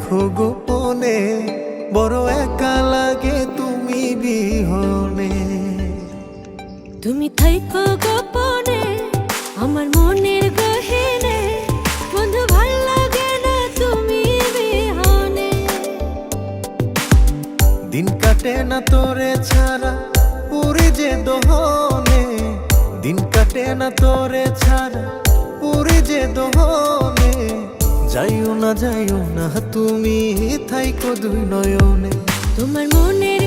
থাইকো গোপনে, বড় একা লাগে তুমি বিহনে। তুমি থাইকো গোপনে আমার মনের গহীনে, বন্ধু ভাল লাগে না তুমি বিহনে। দিন কাটে না তোরে ছাড়া পুরি যে দোহনে, দিন কাটে না তোরে ছাড়া পুরি যে দোহনে। যাইও না তুমি থাইকো দুই নয়নে। তোমার মনে